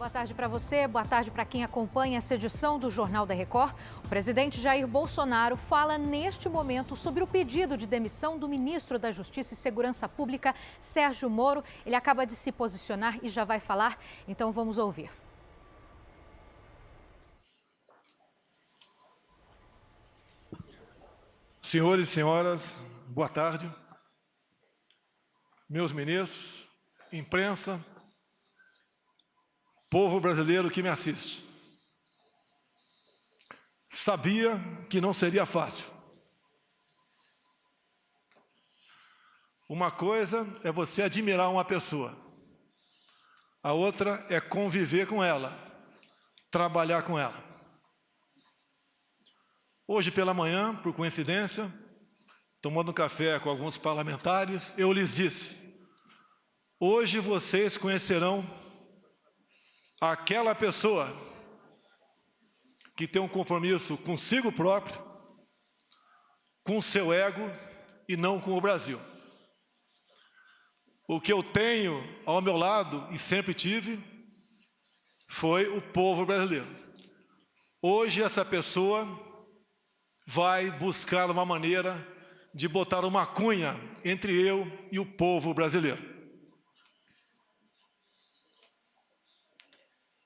Boa tarde para você, boa tarde para quem acompanha essa edição do Jornal da Record. O presidente Jair Bolsonaro fala neste momento sobre o pedido de demissão do ministro da Justiça e Segurança Pública, Sérgio Moro. Ele acaba de se posicionar e já vai falar, então vamos ouvir. Senhores e senhoras, boa tarde. Meus ministros, imprensa, povo brasileiro que me assiste. Sabia que não seria fácil. Uma coisa é você admirar uma pessoa. A outra é conviver com ela, trabalhar com ela. Hoje pela manhã, por coincidência, tomando um café com alguns parlamentares, eu lhes disse: hoje vocês conhecerão aquela pessoa que tem um compromisso consigo próprio, com o seu ego e não com o Brasil. O que eu tenho ao meu lado, e sempre tive, foi o povo brasileiro. Hoje essa pessoa vai buscar uma maneira de botar uma cunha entre eu e o povo brasileiro.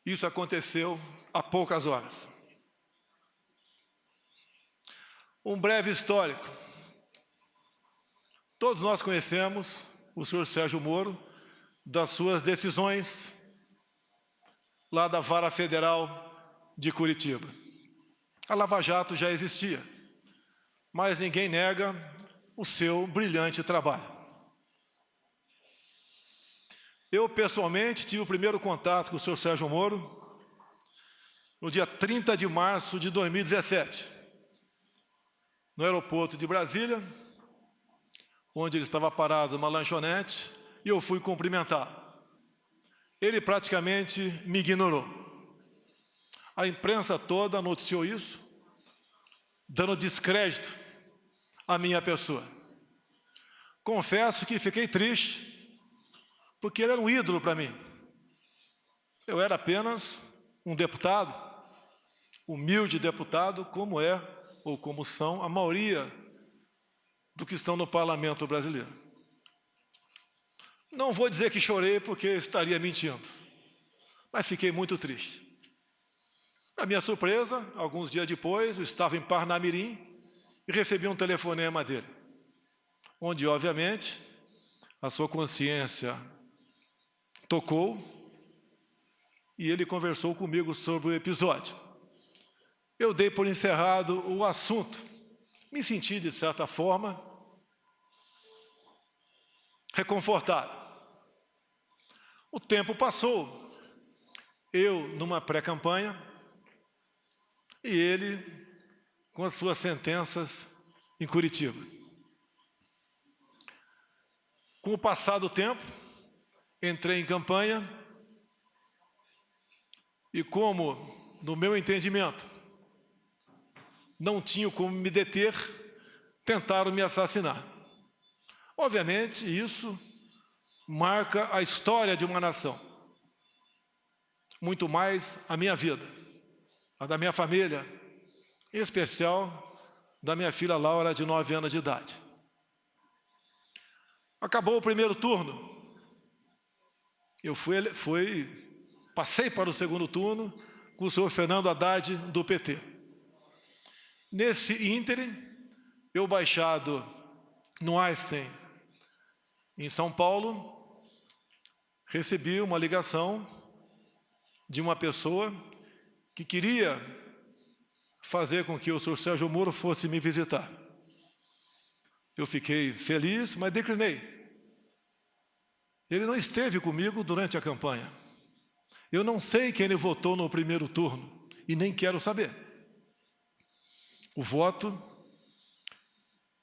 Isso aconteceu há poucas horas. Um breve histórico. Todos nós conhecemos o senhor Sérgio Moro das suas decisões lá da Vara Federal de Curitiba. A Lava Jato já existia, mas ninguém nega o seu brilhante trabalho. Eu, pessoalmente, tive o primeiro contato com o senhor Sérgio Moro no dia 30 de março de 2017, no aeroporto de Brasília, onde ele estava parado numa lanchonete, e eu fui cumprimentar. Ele praticamente me ignorou. A imprensa toda noticiou isso, dando descrédito à minha pessoa. Confesso que fiquei triste, porque ele era um ídolo para mim. Eu era apenas um deputado, humilde deputado, como é, ou como são, a maioria do que estão no parlamento brasileiro. Não vou dizer que chorei, porque estaria mentindo, mas fiquei muito triste. Na minha surpresa, alguns dias depois, eu estava em Parnamirim e recebi um telefonema dele, onde, obviamente, a sua consciência tocou e ele conversou comigo sobre o episódio. Eu dei por encerrado o assunto. Me senti, de certa forma, reconfortado. O tempo passou. Eu, numa pré-campanha, e ele com as suas sentenças em Curitiba. Com o passar do tempo, entrei em campanha e, como, no meu entendimento, não tinha como me deter, tentaram me assassinar. Obviamente, isso marca a história de uma nação, muito mais a minha vida, a da minha família, em especial da minha filha Laura, de 9 anos de idade. Acabou o primeiro turno. Eu passei para o segundo turno com o senhor Fernando Haddad, do PT. Nesse ínterim, eu, baixado no Einstein, em São Paulo, recebi uma ligação de uma pessoa que queria fazer com que o senhor Sérgio Moro fosse me visitar. Eu fiquei feliz, mas declinei. Ele não esteve comigo durante a campanha. Eu não sei quem ele votou no primeiro turno e nem quero saber. O voto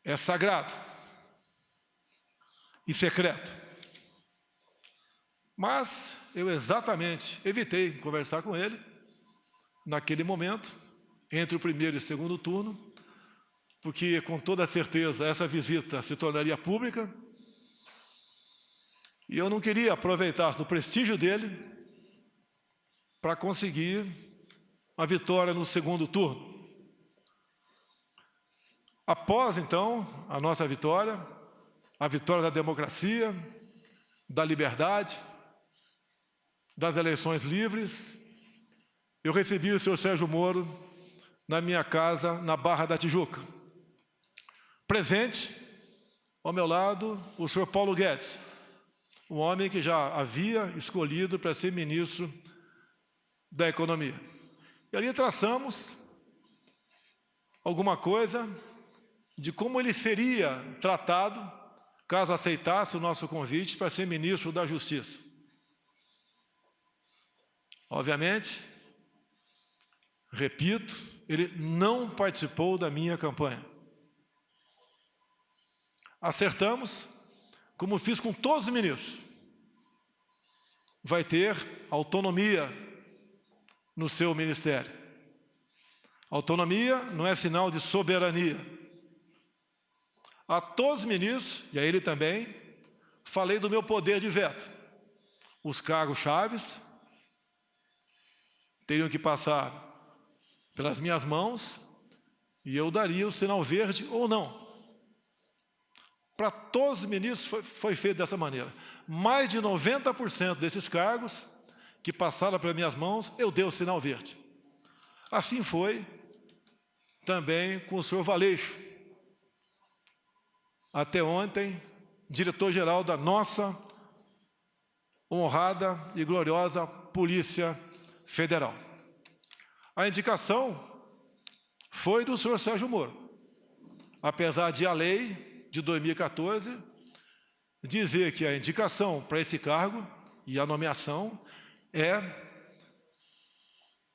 é sagrado e secreto. Mas eu exatamente evitei conversar com ele naquele momento, entre o primeiro e o segundo turno, porque com toda certeza essa visita se tornaria pública e eu não queria aproveitar do prestígio dele para conseguir a vitória no segundo turno. Após, então, a nossa vitória, a vitória da democracia, da liberdade, das eleições livres, eu recebi o senhor Sérgio Moro na minha casa, na Barra da Tijuca. Presente, ao meu lado, o senhor Paulo Guedes, um homem que já havia escolhido para ser ministro da Economia. E ali traçamos alguma coisa de como ele seria tratado caso aceitasse o nosso convite para ser ministro da Justiça. Obviamente, repito, ele não participou da minha campanha. Acertamos, como fiz com todos os ministros, vai ter autonomia no seu ministério. Autonomia não é sinal de soberania. A todos os ministros, e a ele também, falei do meu poder de veto. Os cargos chaves teriam que passar pelas minhas mãos e eu daria o sinal verde ou não. Para todos os ministros foi feito dessa maneira. Mais de 90% desses cargos que passaram pelas minhas mãos, eu dei o sinal verde. Assim foi também com o senhor Valeixo. Até ontem, diretor-geral da nossa honrada e gloriosa Polícia Federal. A indicação foi do senhor Sérgio Moro. Apesar de a lei de 2014 dizer que a indicação para esse cargo e a nomeação é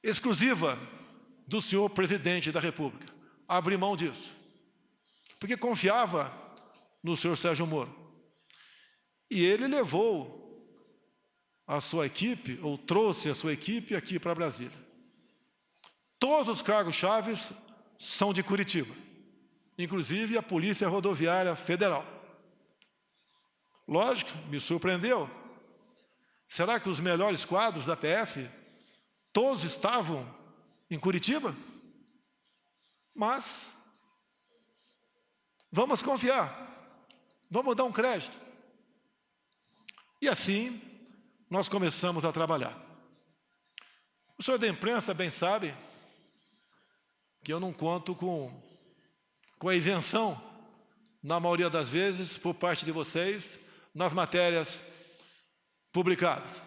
exclusiva do senhor presidente da República. Abri mão disso, porque confiava no senhor Sérgio Moro. E ele levou a sua equipe, ou trouxe a sua equipe aqui para Brasília. Todos os cargos chaves são de Curitiba, inclusive a Polícia Rodoviária Federal. Lógico, me surpreendeu. Será que os melhores quadros da PF, todos estavam em Curitiba? Mas vamos confiar, vamos dar um crédito. E assim, nós começamos a trabalhar. O senhor da imprensa bem sabe que eu não conto com a isenção, na maioria das vezes, por parte de vocês, nas matérias publicadas.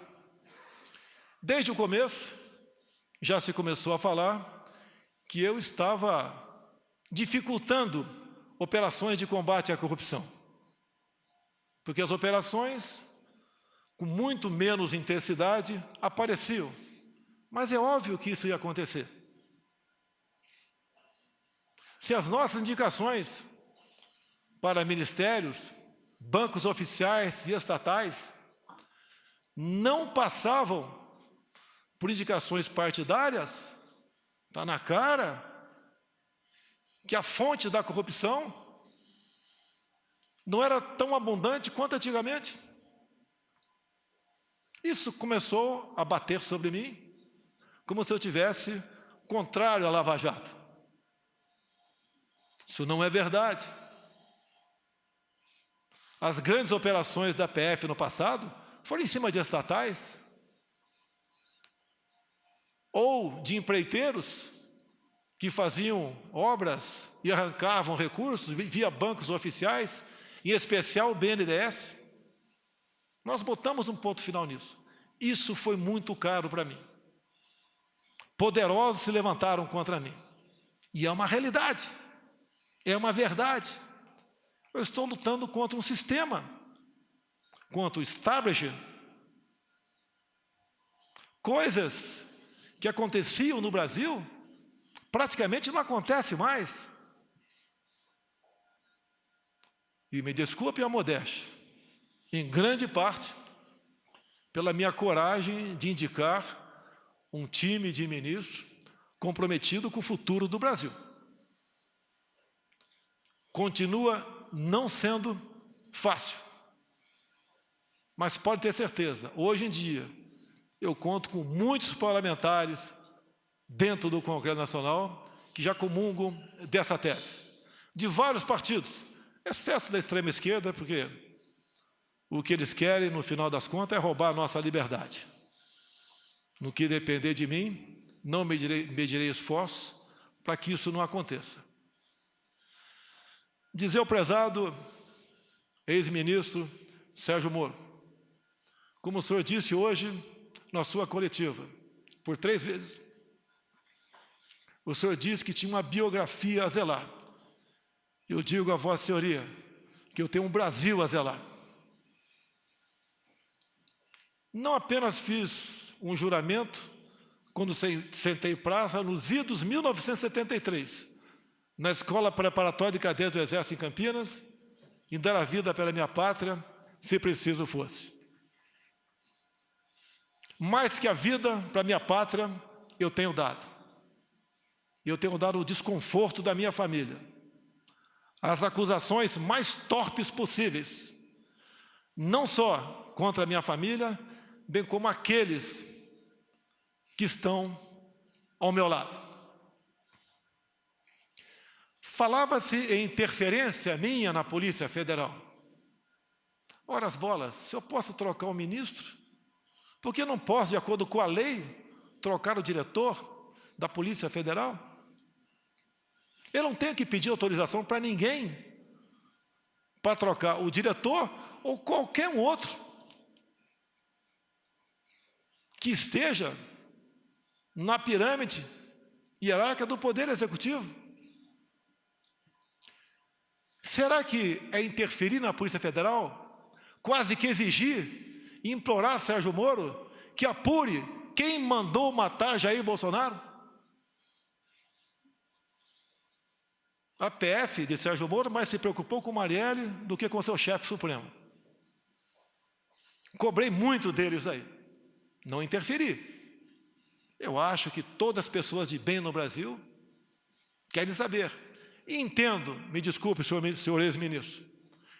Desde o começo, já se começou a falar que eu estava dificultando operações de combate à corrupção. Porque as operações, com muito menos intensidade, apareciam. Mas é óbvio que isso ia acontecer. Se as nossas indicações para ministérios, bancos oficiais e estatais não passavam por indicações partidárias, está na cara que a fonte da corrupção não era tão abundante quanto antigamente. Isso começou a bater sobre mim, como se eu tivesse contrário à Lava Jato. Isso não é verdade. As grandes operações da PF no passado foram em cima de estatais ou de empreiteiros que faziam obras e arrancavam recursos via bancos oficiais, em especial o BNDES. Nós botamos um ponto final nisso. Isso foi muito caro para mim. Poderosos se levantaram contra mim. E é uma realidade. É uma verdade. Eu estou lutando contra um sistema, contra o establishment. Coisas que aconteciam no Brasil, praticamente não acontecem mais. E me desculpe a modéstia, em grande parte, pela minha coragem de indicar um time de ministros comprometido com o futuro do Brasil. Continua não sendo fácil, mas pode ter certeza, hoje em dia, eu conto com muitos parlamentares dentro do Congresso Nacional que já comungam dessa tese, de vários partidos, exceto da extrema esquerda, porque o que eles querem, no final das contas, é roubar a nossa liberdade. No que depender de mim, não medirei esforços para que isso não aconteça. Dizer ao prezado ex-ministro Sérgio Moro, como o senhor disse hoje na sua coletiva, por 3 vezes, o senhor disse que tinha uma biografia a zelar. Eu digo a Vossa Senhoria que eu tenho um Brasil a zelar. Não apenas fiz um juramento, quando sentei praça, nos idos 1973, na Escola Preparatória de Cadetes do Exército em Campinas, em dar a vida pela minha pátria, se preciso fosse. Mais que a vida para a minha pátria, eu tenho dado. Eu tenho dado o desconforto da minha família, as acusações mais torpes possíveis, não só contra a minha família, bem como aqueles que estão ao meu lado. Falava-se em interferência minha na Polícia Federal. Ora as bolas, se eu posso trocar o ministro, por que não posso, de acordo com a lei, trocar o diretor da Polícia Federal? Eu não tenho que pedir autorização para ninguém para trocar o diretor ou qualquer um outro que esteja na pirâmide hierárquica do Poder Executivo. Será que é interferir na Polícia Federal, quase que exigir e implorar Sérgio Moro que apure quem mandou matar Jair Bolsonaro? A PF de Sérgio Moro mais se preocupou com Marielle do que com seu chefe supremo. Cobrei muito deles aí. Não interferi. Eu acho que todas as pessoas de bem no Brasil querem saber. E entendo, me desculpe, senhor ex-ministro,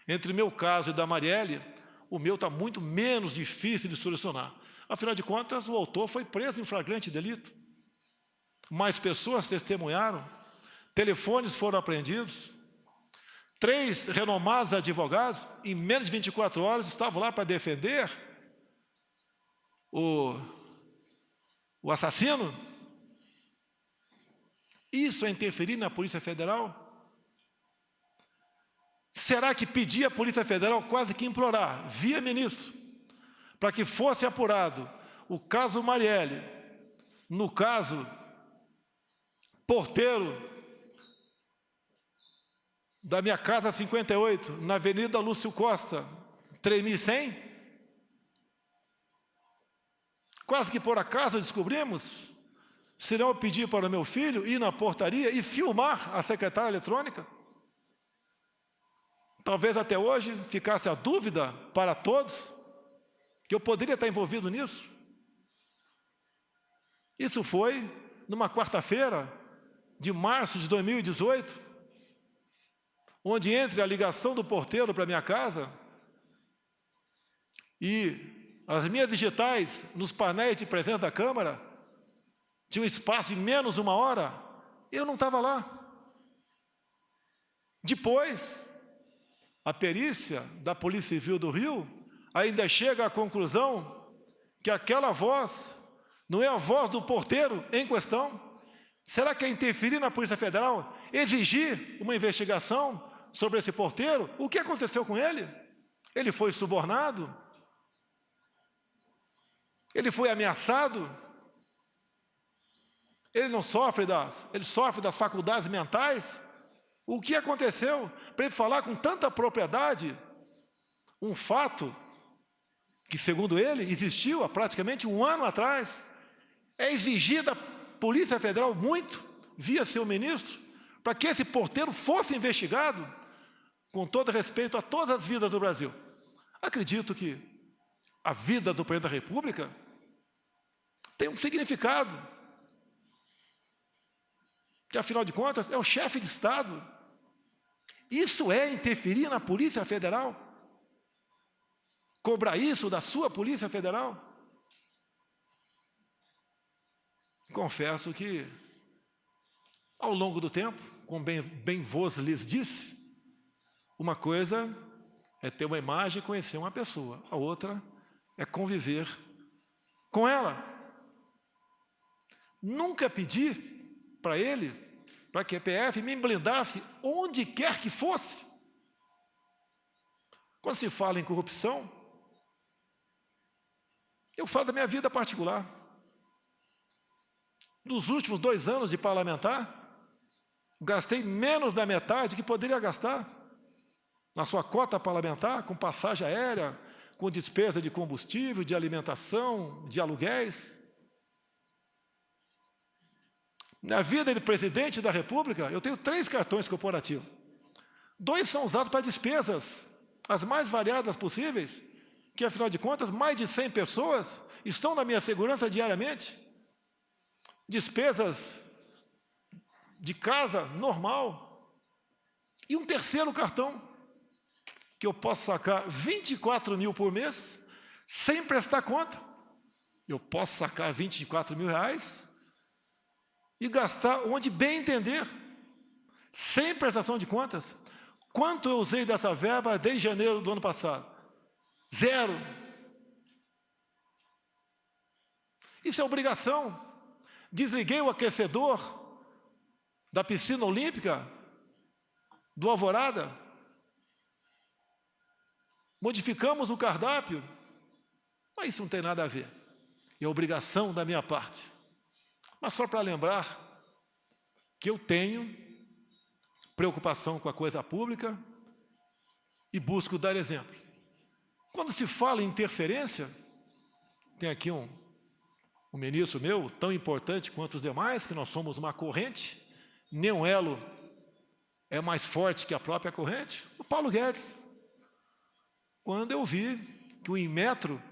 entre o meu caso e da Marielle, o meu está muito menos difícil de solucionar. Afinal de contas, o autor foi preso em flagrante delito. Mais pessoas testemunharam. Telefones foram apreendidos, 3 renomados advogados, em menos de 24 horas, estavam lá para defender o assassino. Isso é interferir na Polícia Federal? Será que pedir à Polícia Federal, quase que implorar, via ministro, para que fosse apurado o caso Marielle, no caso porteiro da minha casa 58, na Avenida Lúcio Costa, 3100? Quase que por acaso descobrimos, se não eu pedir para o meu filho ir na portaria e filmar a secretária eletrônica. Talvez até hoje ficasse a dúvida para todos que eu poderia estar envolvido nisso. Isso foi numa quarta-feira de março de 2018, onde entre a ligação do porteiro para a minha casa e as minhas digitais nos painéis de presença da Câmara, tinha um espaço de menos de 1 hora, eu não estava lá. Depois, a perícia da Polícia Civil do Rio ainda chega à conclusão que aquela voz não é a voz do porteiro em questão. Será que é interferir na Polícia Federal, exigir uma investigação sobre esse porteiro? O que aconteceu com ele? Ele foi subornado? Ele foi ameaçado? Ele não sofre ele sofre das faculdades mentais? O que aconteceu? Para ele falar com tanta propriedade um fato que, segundo ele, existiu há praticamente 1 ano atrás. É exigir da Polícia Federal muito, via seu ministro, para que esse porteiro fosse investigado, com todo respeito a todas as vidas do Brasil. Acredito que a vida do Presidente da República tem um significado, que afinal de contas é o chefe de Estado. Isso é interferir na Polícia Federal? Cobrar isso da sua Polícia Federal? confesso que, ao longo do tempo, como bem vos lhes disse, uma coisa é ter uma imagem e conhecer uma pessoa, a outra é conviver com ela. Nunca pedi para ele, para que a PF me blindasse onde quer que fosse. Quando se fala em corrupção, eu falo da minha vida particular. Nos últimos 2 anos de parlamentar, gastei menos da metade que poderia gastar na sua cota parlamentar, com passagem aérea, com despesa de combustível, de alimentação, de aluguéis. Na vida de presidente da República, eu tenho 3 cartões corporativos. 2 são usados para despesas, as mais variadas possíveis, que, afinal de contas, mais de 100 pessoas estão na minha segurança diariamente. Despesas de casa normal. E um terceiro cartão, que eu posso sacar 24 mil por mês, sem prestar conta. Eu posso sacar 24 mil reais e gastar onde bem entender, sem prestação de contas. Quanto eu usei dessa verba desde janeiro do ano passado? 0. Isso é obrigação. Desliguei o aquecedor da piscina olímpica do Alvorada. Modificamos o cardápio. Mas isso não tem nada a ver. É obrigação da minha parte. Mas só para lembrar que eu tenho preocupação com a coisa pública e busco dar exemplo. Quando se fala em interferência, tem aqui um ministro meu, tão importante quanto os demais, que nós somos uma corrente, nenhum elo é mais forte que a própria corrente, o Paulo Guedes. Quando eu vi que o Inmetro,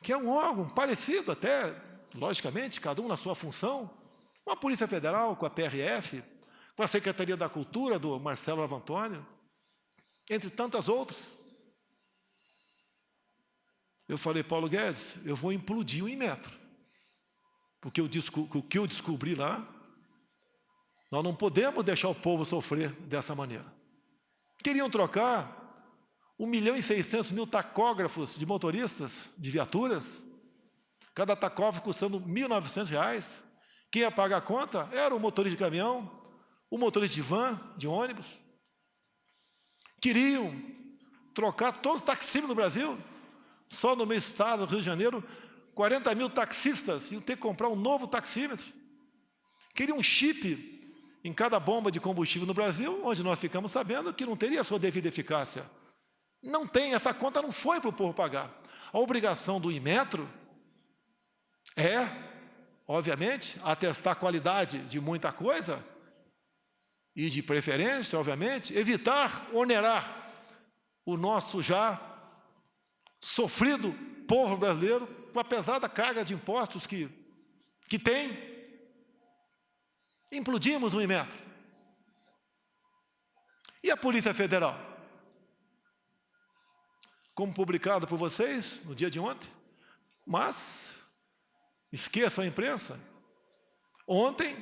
que é um órgão parecido até, logicamente, cada um na sua função, com a Polícia Federal, com a PRF, com a Secretaria da Cultura, do Marcelo Avantônio, entre tantas outras. Eu falei, Paulo Guedes, eu vou implodir o Inmetro, porque o que eu descobri lá, nós não podemos deixar o povo sofrer dessa maneira. Queriam trocar 1.600.000 tacógrafos de motoristas, de viaturas, cada tacógrafo custando R$ 1.900. Quem ia pagar a conta era o motorista de caminhão, o motorista de van, de ônibus. Queriam trocar todos os taxímetros do Brasil. Só no meu estado, Rio de Janeiro, 40 mil taxistas iam ter que comprar um novo taxímetro. Queriam um chip em cada bomba de combustível no Brasil, onde nós ficamos sabendo que não teria a sua devida eficácia. Não tem, essa conta não foi para o povo pagar. A obrigação do Inmetro é, obviamente, atestar a qualidade de muita coisa e, de preferência, obviamente, evitar onerar o nosso já sofrido povo brasileiro com a pesada carga de impostos que tem. Implodimos o Inmetro. E a Polícia Federal? Como publicado por vocês no dia de ontem, mas esqueçam a imprensa. Ontem,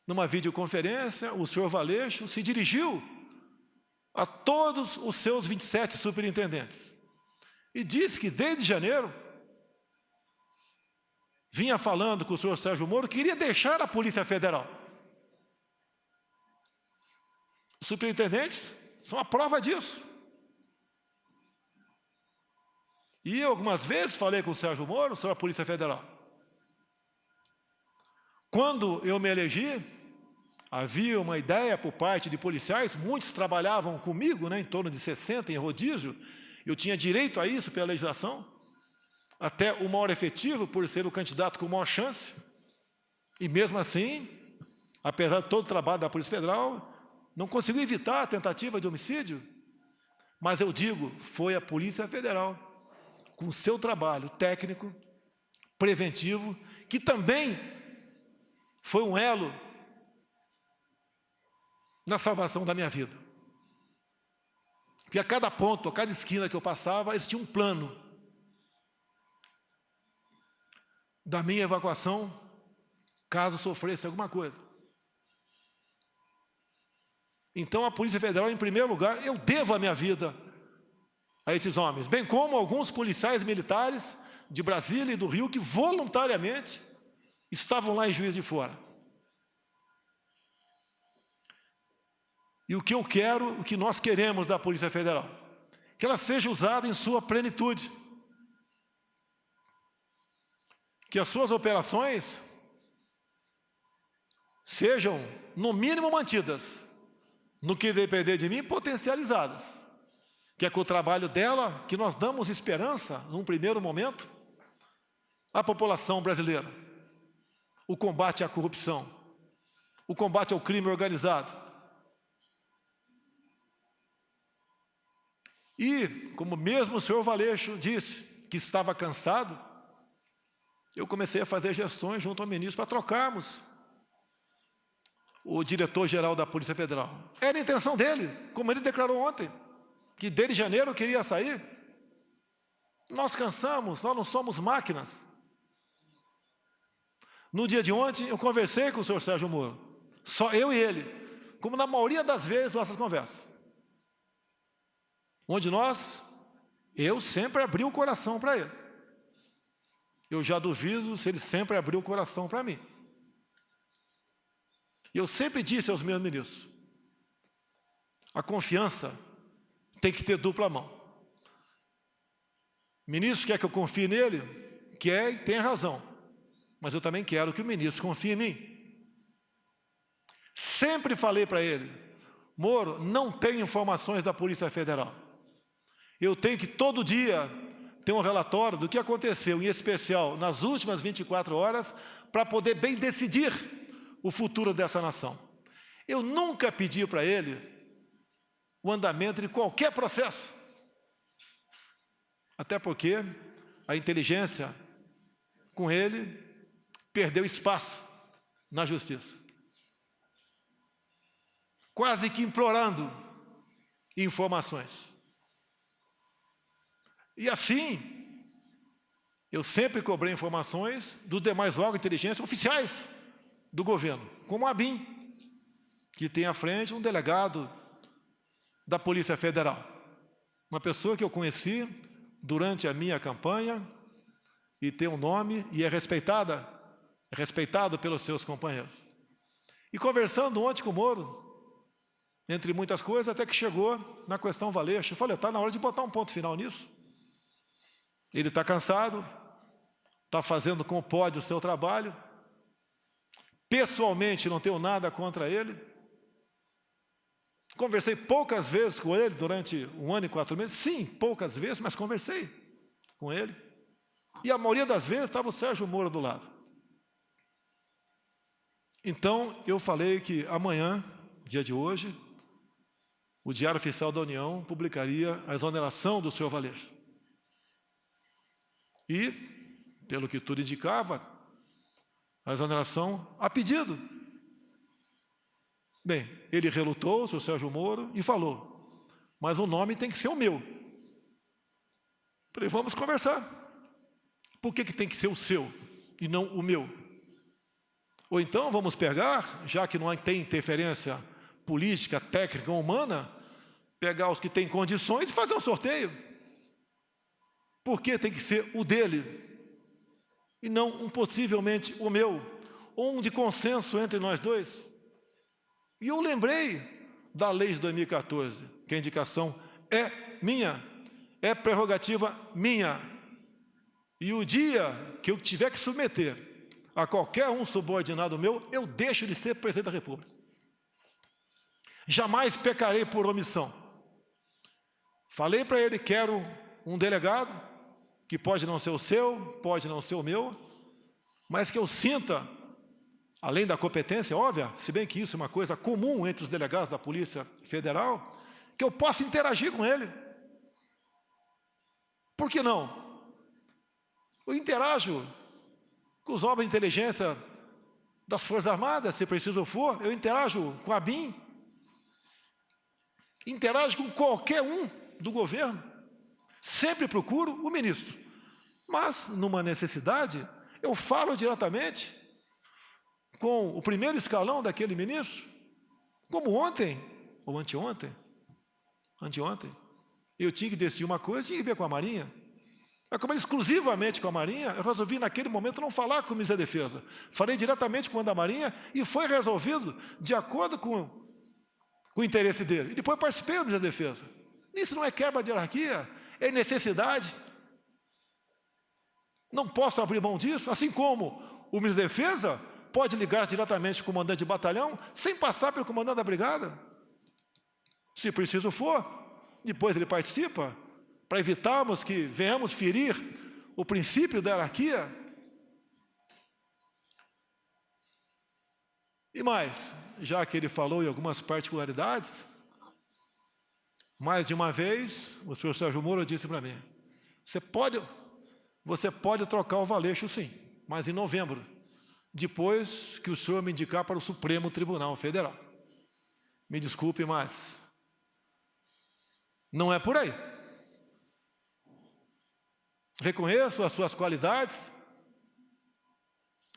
numa videoconferência, o senhor Valeixo se dirigiu a todos os seus 27 superintendentes e disse que desde janeiro vinha falando com o senhor Sérgio Moro, queria deixar a Polícia Federal. Os superintendentes são a prova disso. E eu algumas vezes falei com o Sérgio Moro sobre a Polícia Federal. Quando eu me elegi, havia uma ideia por parte de policiais, muitos trabalhavam comigo, em torno de 60 em rodízio, eu tinha direito a isso pela legislação, até o maior efetivo, por ser o candidato com maior chance, e mesmo assim, apesar de todo o trabalho da Polícia Federal, não conseguiu evitar a tentativa de homicídio, mas eu digo, foi a Polícia Federal, com o seu trabalho técnico, preventivo, que também foi um elo na salvação da minha vida. Porque a cada ponto, a cada esquina que eu passava, eles tinham um plano. da minha evacuação, caso sofresse alguma coisa. Então, a Polícia Federal, em primeiro lugar, eu devo a minha vida a esses homens, bem como alguns policiais militares de Brasília e do Rio que voluntariamente estavam lá em Juiz de Fora. E o que eu quero, o que nós queremos da Polícia Federal, que ela seja usada em sua plenitude, que as suas operações sejam, no mínimo, mantidas, no que depender de mim, potencializadas, que é com o trabalho dela que nós damos esperança, num primeiro momento, à população brasileira. O combate à corrupção, o combate ao crime organizado. E, como mesmo o senhor Valeixo disse que estava cansado, eu comecei a fazer gestões junto ao ministro para trocarmos o diretor-geral da Polícia Federal. Era a intenção dele, como ele declarou ontem, que desde janeiro queria sair. Nós cansamos, nós não somos máquinas. No dia de ontem, eu conversei com o senhor Sérgio Moro, só eu e ele, como na maioria das vezes nossas conversas, onde eu sempre abri o coração para ele. Eu já duvido se ele sempre abriu o coração para mim. Eu sempre disse aos meus ministros, a confiança tem que ter dupla mão. O ministro quer que eu confie nele? Quer e tem razão. Mas eu também quero que o ministro confie em mim. Sempre falei para ele, Moro, não tenho informações da Polícia Federal. Eu tenho que todo dia ter um relatório do que aconteceu, em especial nas últimas 24 horas, para poder bem decidir o futuro dessa nação. Eu nunca pedi para ele o andamento de qualquer processo. Até porque a inteligência, com ele, perdeu espaço na justiça. Quase que implorando informações. E assim, eu sempre cobrei informações dos demais órgãos de inteligência oficiais do governo, como a ABIN, que tem à frente um delegado da Polícia Federal. Uma pessoa que eu conheci durante a minha campanha e tem um nome e é respeitado pelos seus companheiros. E conversando ontem com o Moro, entre muitas coisas, até que chegou na questão Valeixo. Eu falei, está na hora de botar um ponto final nisso. Ele está cansado, está fazendo como pode o seu trabalho. Pessoalmente, não tenho nada contra ele. Conversei poucas vezes com ele durante 1 ano e 4 meses. Sim, poucas vezes, mas conversei com ele. E a maioria das vezes estava o Sérgio Moro do lado. Então, eu falei que amanhã, dia de hoje, o Diário Oficial da União publicaria a exoneração do senhor Valeixo. E, pelo que tudo indicava, a exoneração a pedido. Bem, ele relutou, o senhor Sérgio Moro, e falou, mas o nome tem que ser o meu. Falei, vamos conversar. Por que tem que ser o seu e não o meu? Ou então vamos pegar, já que não tem interferência política, técnica ou humana, pegar os que têm condições e fazer um sorteio. Por que tem que ser o dele e não possivelmente o meu, ou um de consenso entre nós dois? E eu lembrei da lei de 2014, que a indicação é minha, é prerrogativa minha. E o dia que eu tiver que submeter a qualquer um subordinado meu, eu deixo de ser presidente da República. Jamais pecarei por omissão. Falei para ele, quero um delegado, que pode não ser o seu, pode não ser o meu, mas que eu sinta, além da competência óbvia, se bem que isso é uma coisa comum entre os delegados da Polícia Federal, que eu possa interagir com ele. Por que não? Eu interajo com os órgãos de inteligência das Forças Armadas, se preciso for, eu interajo com a ABIN, interajo com qualquer um do governo, sempre procuro o ministro. Mas, numa necessidade, Eu falo diretamente com o primeiro escalão daquele ministro, como ontem, ou anteontem, eu tinha que decidir uma coisa, tinha que ver com a Marinha. Mas como era exclusivamente com a Marinha, eu resolvi naquele momento não falar com o ministro da Defesa. Falei diretamente com o da Marinha e foi resolvido de acordo com o interesse dele. E depois participei do ministro da Defesa. Isso não é quebra de hierarquia, é necessidade. Não posso abrir mão disso, assim como o ministro da Defesa pode ligar diretamente com o comandante de batalhão, sem passar pelo comandante da brigada. Se preciso for, depois ele participa, para evitarmos que venhamos ferir o princípio da hierarquia. E mais, já que ele falou em algumas particularidades, mais de uma vez, o senhor Sérgio Moro disse para mim, você pode trocar o Valeixo sim, mas em novembro, depois que o senhor me indicar para o Supremo Tribunal Federal. Me desculpe, mas não é por aí. Reconheço as suas qualidades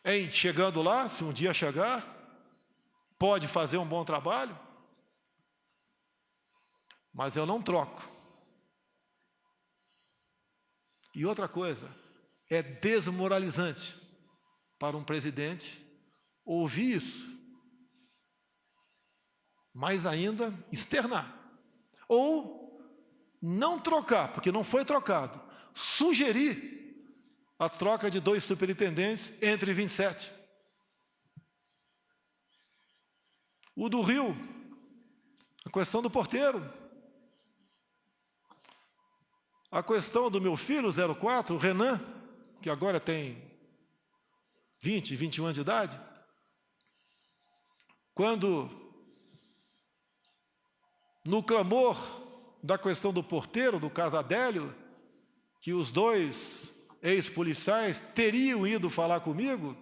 em chegando lá, se um dia chegar, pode fazer um bom trabalho, mas eu não troco. E outra coisa, é desmoralizante para um presidente ouvir isso, mais ainda externar, ou não trocar, porque não foi trocado, sugerir a troca de 2 superintendentes entre 27. O do Rio, a questão do porteiro, a questão do meu filho, 04, o Renan, que agora tem 20, 21 anos de idade, quando, no clamor da questão do porteiro, do caso Adélio, que os 2 ex-policiais teriam ido falar comigo,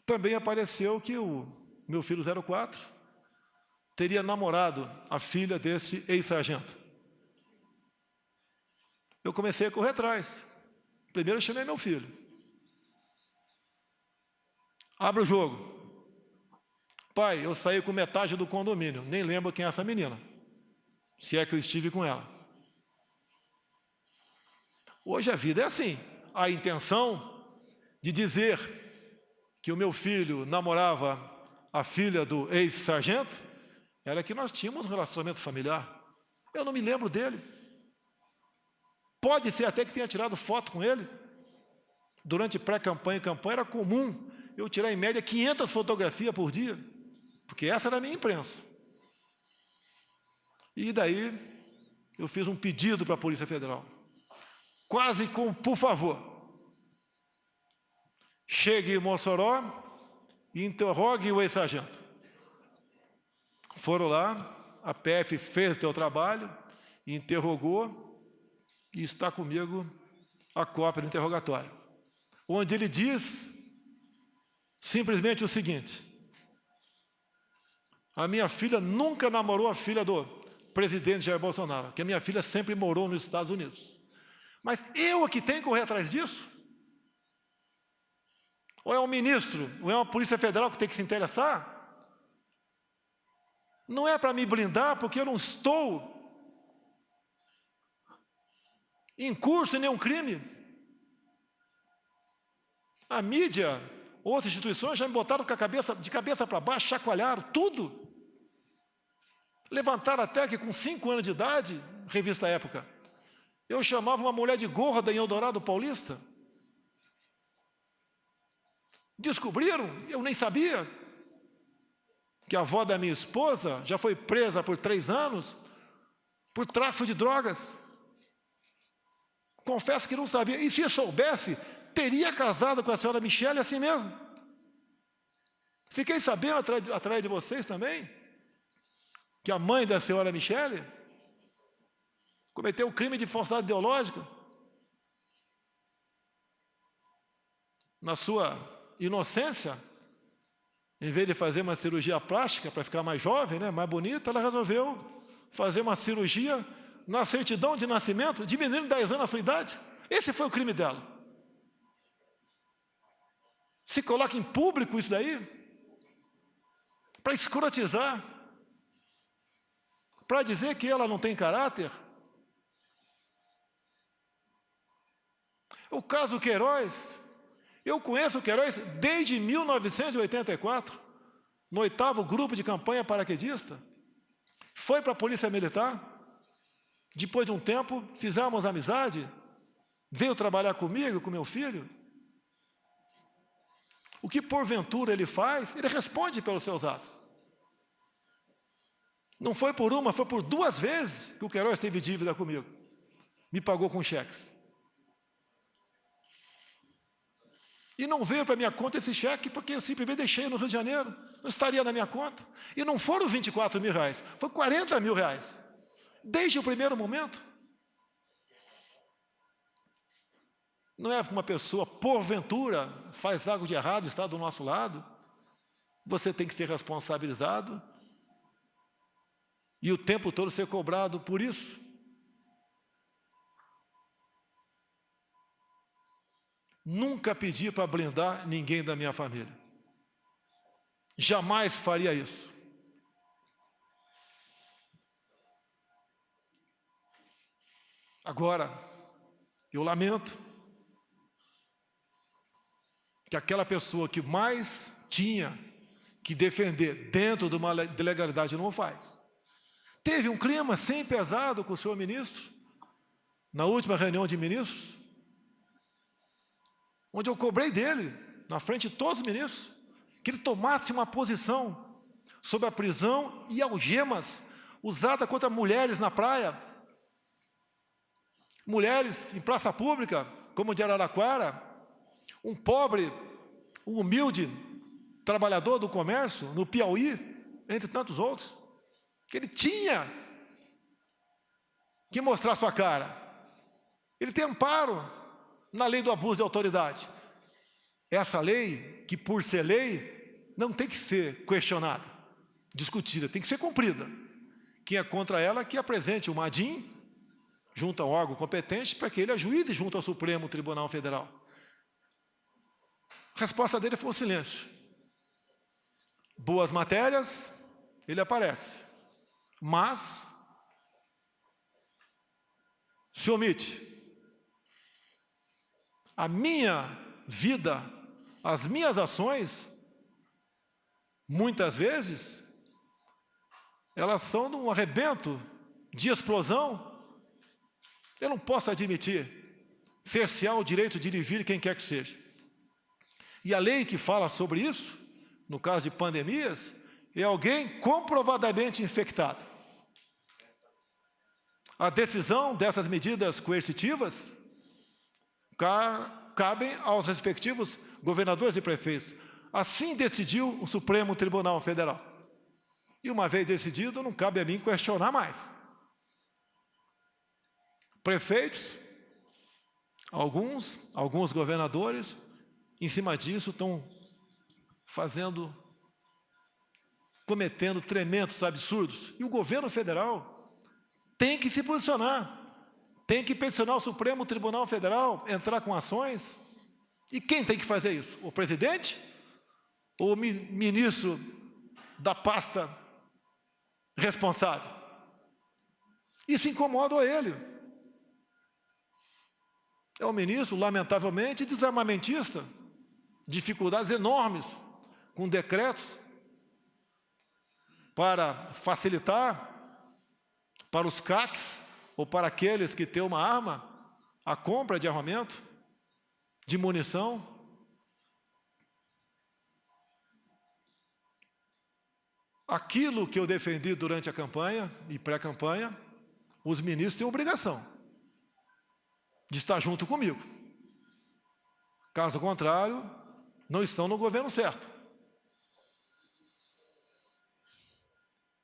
também apareceu que o meu filho 04 teria namorado a filha desse ex-sargento. Eu comecei a correr atrás. Primeiro eu chamei meu filho. Abre o jogo. Pai, eu saí com metade do condomínio, nem lembro quem é essa menina, se é que eu estive com ela. Hoje a vida é assim. A intenção de dizer que o meu filho namorava a filha do ex-sargento era que nós tínhamos um relacionamento familiar. Eu não me lembro dele. Pode ser até que tenha tirado foto com ele. Durante pré-campanha e campanha era comum eu tirar em média 500 fotografias por dia, porque essa era a minha imprensa. E daí eu fiz um pedido para a Polícia Federal, quase com, por favor, chegue em Mossoró e interrogue o ex-sargento. Foram lá, a PF fez o seu trabalho, interrogou, e está comigo a cópia do interrogatório, onde ele diz simplesmente o seguinte: a minha filha nunca namorou a filha do presidente Jair Bolsonaro, que a minha filha sempre morou nos Estados Unidos. Mas eu é que tenho que correr atrás disso? Ou é um ministro, ou é uma Polícia Federal que tem que se interessar? Não é para me blindar, porque eu não estou em curso em nenhum crime. A mídia, outras instituições já me botaram de cabeça para baixo, chacoalharam tudo. Levantaram até que com 5 anos de idade, revista Época, eu chamava uma mulher de gorda em Eldorado Paulista. Descobriram, eu nem sabia, que a avó da minha esposa já foi presa por 3 anos por tráfico de drogas. Confesso que não sabia. E se eu soubesse, teria casado com a senhora Michele assim mesmo. Fiquei sabendo, através de vocês também, que a mãe da senhora Michele cometeu um crime de falsidade ideológica. Na sua inocência, em vez de fazer uma cirurgia plástica para ficar mais jovem, né, mais bonita, ela resolveu fazer uma cirurgia na certidão de nascimento, diminuindo 10 anos a sua idade. Esse foi o crime dela. Se coloca em público isso daí, para escrotizar, para dizer que ela não tem caráter. O caso Queiroz, eu conheço o Queiroz desde 1984, no 8º grupo de campanha paraquedista. Foi para a Polícia Militar, depois de um tempo, fizemos amizade, veio trabalhar comigo, com meu filho. O que porventura ele faz, ele responde pelos seus atos. Não foi por uma, foi por 2 vezes que o Queiroz teve dívida comigo. Me pagou com cheques. E não veio para minha conta esse cheque, porque eu simplesmente deixei no Rio de Janeiro. Não estaria na minha conta. E não foram 24 mil reais, foi 40 mil reais. Desde o primeiro momento. Não é uma pessoa, porventura, faz algo de errado, está do nosso lado. Você tem que ser responsabilizado. E o tempo todo ser cobrado por isso. Nunca pedi para blindar ninguém da minha família. Jamais faria isso. Agora, eu lamento que aquela pessoa que mais tinha que defender dentro de uma legalidade não o faz. Teve um clima, sim, pesado com o senhor ministro, na última reunião de ministros, onde eu cobrei dele, na frente de todos os ministros, que ele tomasse uma posição sobre a prisão e algemas usada contra mulheres na praia, mulheres em praça pública, como de Araraquara, um pobre, um humilde trabalhador do comércio, no Piauí, entre tantos outros, que ele tinha que mostrar sua cara. Ele tem amparo na lei do abuso de autoridade. Essa lei, que por ser lei, não tem que ser questionada, discutida, tem que ser cumprida. Quem é contra ela, que apresente uma ADIM junto ao órgão competente para que ele ajuize junto ao Supremo Tribunal Federal. A resposta dele foi o silêncio. Boas matérias, ele aparece, mas se omite. A minha vida, as minhas ações, muitas vezes, elas são de um arrebento, de explosão. Eu não posso admitir cercear o direito de ir e vir quem quer que seja. E a lei que fala sobre isso, no caso de pandemias, é alguém comprovadamente infectado. A decisão dessas medidas coercitivas cabem aos respectivos governadores e prefeitos. Assim decidiu o Supremo Tribunal Federal. E uma vez decidido, não cabe a mim questionar mais. Prefeitos, alguns governadores, em cima disso, estão cometendo tremendos absurdos. E o governo federal tem que se posicionar, tem que peticionar o Supremo Tribunal Federal, entrar com ações. E quem tem que fazer isso? O presidente ou o ministro da pasta responsável? Isso incomoda ele. É o ministro, lamentavelmente, desarmamentista, dificuldades enormes com decretos para facilitar para os CACs ou para aqueles que têm uma arma a compra de armamento, de munição. Aquilo que eu defendi durante a campanha e pré-campanha, os ministros têm obrigação de estar junto comigo. Caso contrário, não estão no governo certo.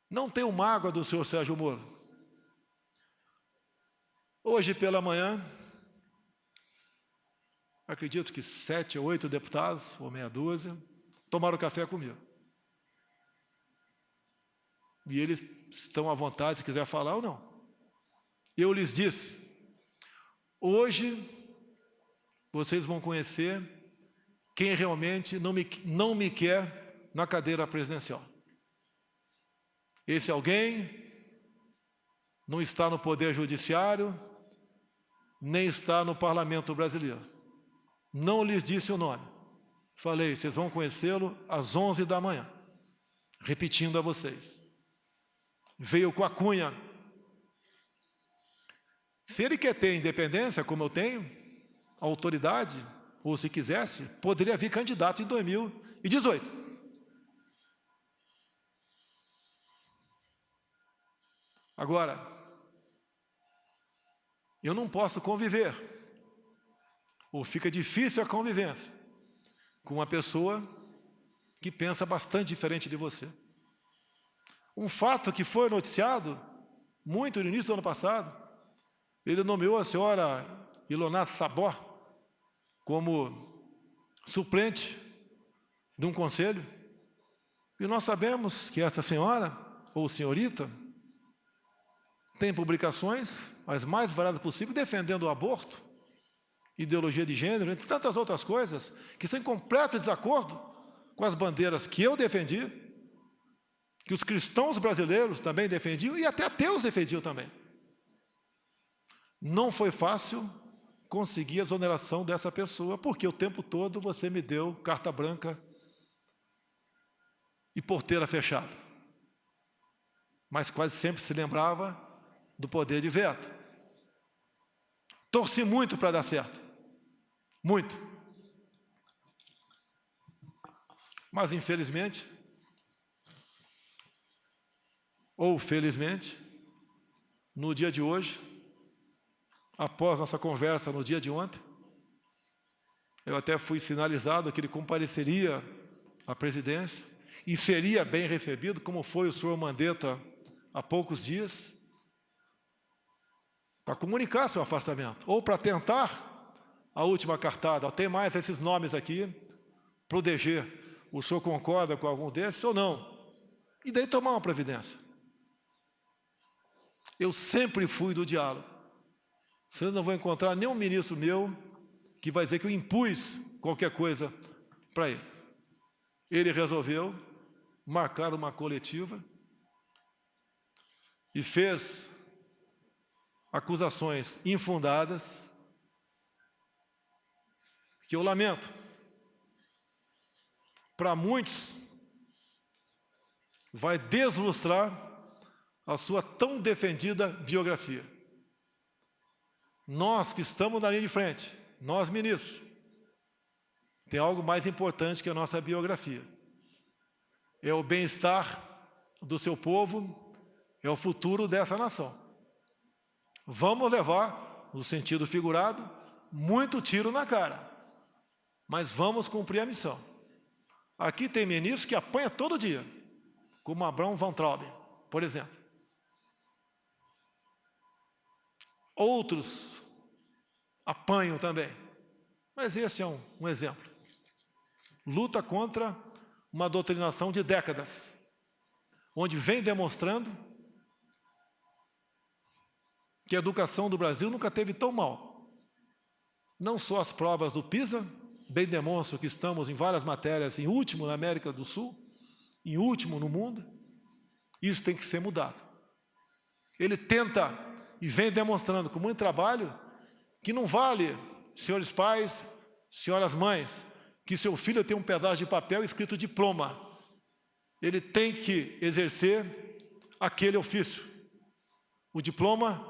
Não tenho mágoa do senhor Sérgio Moro. Hoje pela manhã, acredito que 7 ou 8 deputados, ou meia dúzia, tomaram café comigo. E eles estão à vontade, se quiser falar ou não. Eu lhes disse, hoje vocês vão conhecer quem realmente não me quer na cadeira presidencial. Esse alguém não está no Poder Judiciário, nem está no Parlamento Brasileiro. Não lhes disse o nome. Falei, vocês vão conhecê-lo às 11 da manhã. Repetindo a vocês. Veio com a cunha. Se ele quer ter independência, como eu tenho, autoridade, ou se quisesse, poderia vir candidato em 2018. Agora, eu não posso conviver, ou fica difícil a convivência, com uma pessoa que pensa bastante diferente de você. Um fato que foi noticiado muito no início do ano passado, ele nomeou a senhora Ilona Sabó como suplente de um conselho, e nós sabemos que essa senhora, ou senhorita, tem publicações, as mais variadas possíveis, defendendo o aborto, ideologia de gênero, entre tantas outras coisas, que estão em completo desacordo com as bandeiras que eu defendi, que os cristãos brasileiros também defendiam, e até ateus defendiam também. Não foi fácil conseguir a exoneração dessa pessoa, porque o tempo todo você me deu carta branca e porteira fechada. Mas quase sempre se lembrava do poder de veto. Torci muito para dar certo. Muito. Mas, infelizmente, ou felizmente, no dia de hoje, após nossa conversa no dia de ontem, eu até fui sinalizado que ele compareceria à presidência e seria bem recebido, como foi o senhor Mandetta há poucos dias, para comunicar seu afastamento, ou para tentar a última cartada. Tem mais esses nomes aqui para o DG. O senhor concorda com algum desses ou não? E daí tomar uma providência. Eu sempre fui do diálogo. Vocês não vão encontrar nenhum ministro meu que vai dizer que eu impus qualquer coisa para ele. Ele resolveu marcar uma coletiva e fez acusações infundadas, que eu lamento. Para muitos, vai deslustrar a sua tão defendida biografia. Nós que estamos na linha de frente, nós ministros, tem algo mais importante que a nossa biografia. É o bem-estar do seu povo, é o futuro dessa nação. Vamos levar, no sentido figurado, muito tiro na cara, mas vamos cumprir a missão. Aqui tem ministros que apanham todo dia, como Abraham Van Trauben, por exemplo. Outros apanham também, mas esse é um exemplo. Luta contra uma doutrinação de décadas, onde vem demonstrando que a educação do Brasil nunca teve tão mal. Não só as provas do PISA, bem demonstram que estamos em várias matérias em último na América do Sul, em último no mundo. Isso tem que ser mudado. Ele tenta e vem demonstrando com muito trabalho que não vale, senhores pais, senhoras mães, que seu filho tem um pedaço de papel escrito diploma. Ele tem que exercer aquele ofício. O diploma,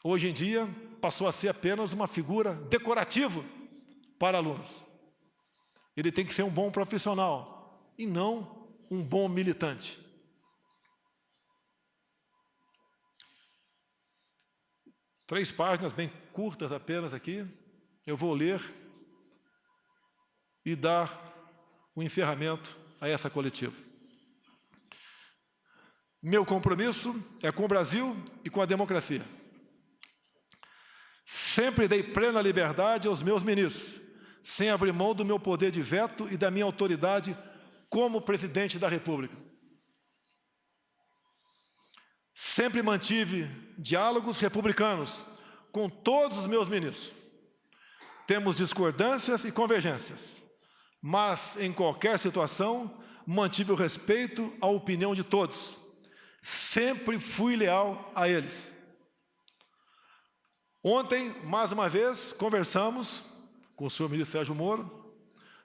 hoje em dia, passou a ser apenas uma figura decorativa para alunos. Ele tem que ser um bom profissional e não um bom militante. Três páginas bem curtas apenas aqui, eu vou ler e dar o encerramento a essa coletiva. Meu compromisso é com o Brasil e com a democracia. Sempre dei plena liberdade aos meus ministros, sem abrir mão do meu poder de veto e da minha autoridade como presidente da República. Sempre mantive diálogos republicanos com todos os meus ministros. Temos discordâncias e convergências, mas, em qualquer situação, mantive o respeito à opinião de todos. Sempre fui leal a eles. Ontem, mais uma vez, conversamos com o senhor ministro Sérgio Moro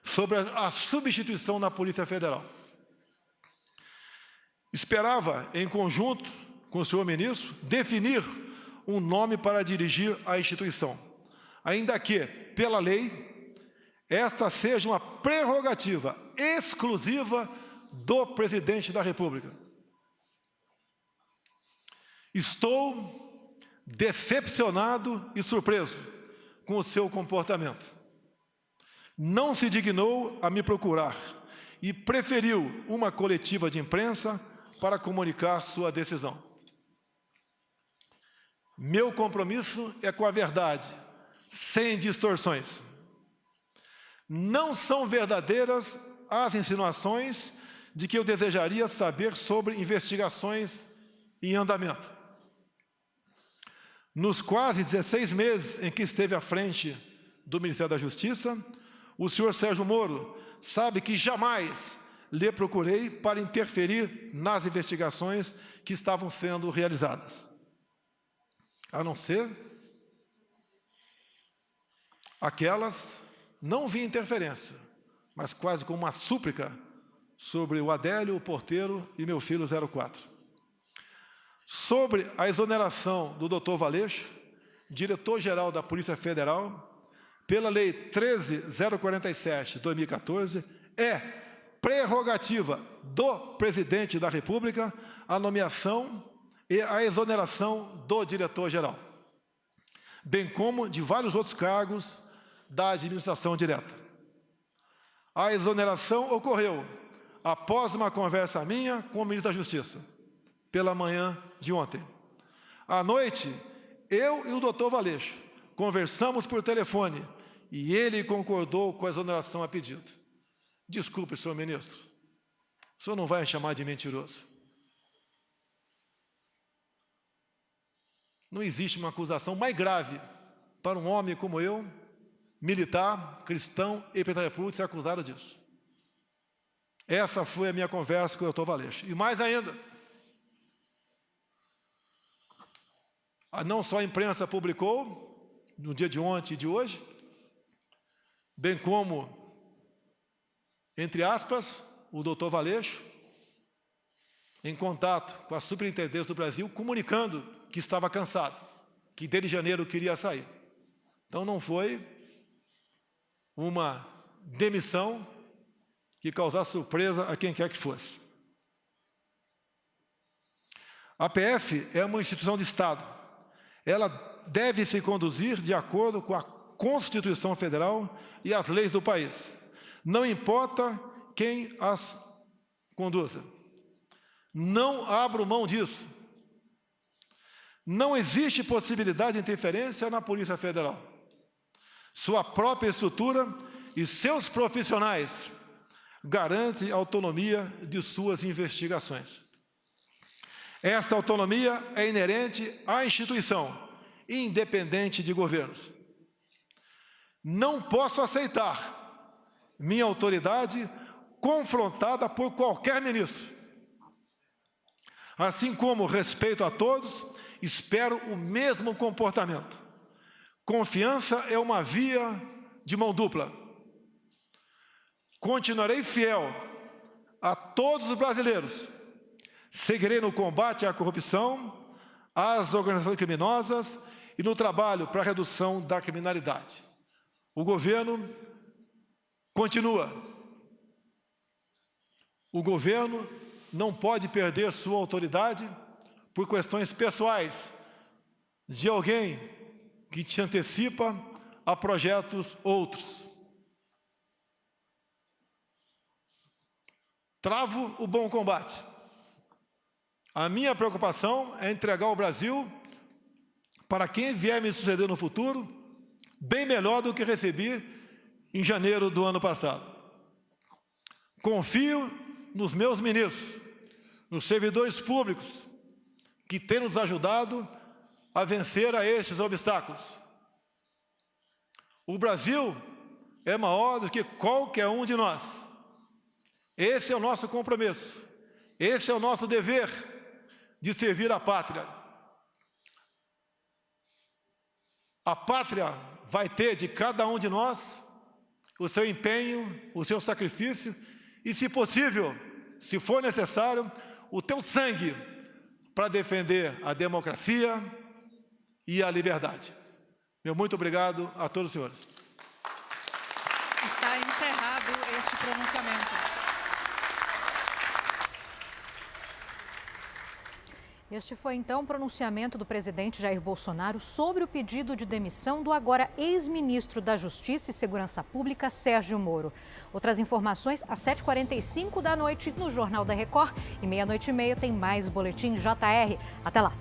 sobre a substituição na Polícia Federal. Esperava, em conjunto com o senhor ministro, definir um nome para dirigir a instituição, ainda que, pela lei, esta seja uma prerrogativa exclusiva do presidente da República. Estou decepcionado e surpreso com o seu comportamento. Não se dignou a me procurar e preferiu uma coletiva de imprensa para comunicar sua decisão. Meu compromisso é com a verdade, sem distorções. Não são verdadeiras as insinuações de que eu desejaria saber sobre investigações em andamento. Nos quase 16 meses em que esteve à frente do Ministério da Justiça, o senhor Sérgio Moro sabe que jamais lhe procurei para interferir nas investigações que estavam sendo realizadas. A não ser aquelas, não vi interferência, mas quase como uma súplica sobre o Adélio, o porteiro e meu filho 04. Sobre a exoneração do Dr. Valeixo, diretor-geral da Polícia Federal, pela Lei 13.047, 2014, é prerrogativa do Presidente da República a nomeação e a exoneração do diretor-geral, bem como de vários outros cargos da administração direta. A exoneração ocorreu após uma conversa minha com o ministro da Justiça, pela manhã de ontem. À noite, eu e o doutor Valeixo conversamos por telefone e ele concordou com a exoneração a pedido. Desculpe, senhor ministro, o senhor não vai me chamar de mentiroso. Não existe uma acusação mais grave para um homem como eu, militar, cristão e presidente da República, ser acusado disso. Essa foi a minha conversa com o doutor Valeixo. E mais ainda, não só a imprensa publicou, no dia de ontem e de hoje, bem como, entre aspas, o doutor Valeixo, em contato com a Superintendência do Brasil, comunicando que estava cansado, que desde janeiro queria sair. Então não foi uma demissão que causasse surpresa a quem quer que fosse. A PF é uma instituição de Estado. Ela deve se conduzir de acordo com a Constituição Federal e as leis do país. Não importa quem as conduza. Não abro mão disso. Não existe possibilidade de interferência na Polícia Federal. Sua própria estrutura e seus profissionais garantem a autonomia de suas investigações. Esta autonomia é inerente à instituição, independente de governos. Não posso aceitar minha autoridade confrontada por qualquer ministro. Assim como respeito a todos, espero o mesmo comportamento. Confiança é uma via de mão dupla. Continuarei fiel a todos os brasileiros. Seguirei no combate à corrupção, às organizações criminosas e no trabalho para a redução da criminalidade. O governo continua. O governo não pode perder sua autoridade por questões pessoais de alguém que se antecipa a projetos outros. Travo o bom combate. A minha preocupação é entregar o Brasil para quem vier me suceder no futuro, bem melhor do que recebi em janeiro do ano passado. Confio nos meus ministros, nos servidores públicos, que têm nos ajudado a vencer a estes obstáculos. O Brasil é maior do que qualquer um de nós. Esse é o nosso compromisso. Esse é o nosso dever de servir a pátria. A pátria vai ter de cada um de nós o seu empenho, o seu sacrifício e, se possível, se for necessário, o teu sangue para defender a democracia e a liberdade. Meu muito obrigado a todos os senhores. Está encerrado este pronunciamento. Este foi, então, o pronunciamento do presidente Jair Bolsonaro sobre o pedido de demissão do agora ex-ministro da Justiça e Segurança Pública, Sérgio Moro. Outras informações às 7h45 da noite no Jornal da Record e 00:30 tem mais Boletim JR. Até lá!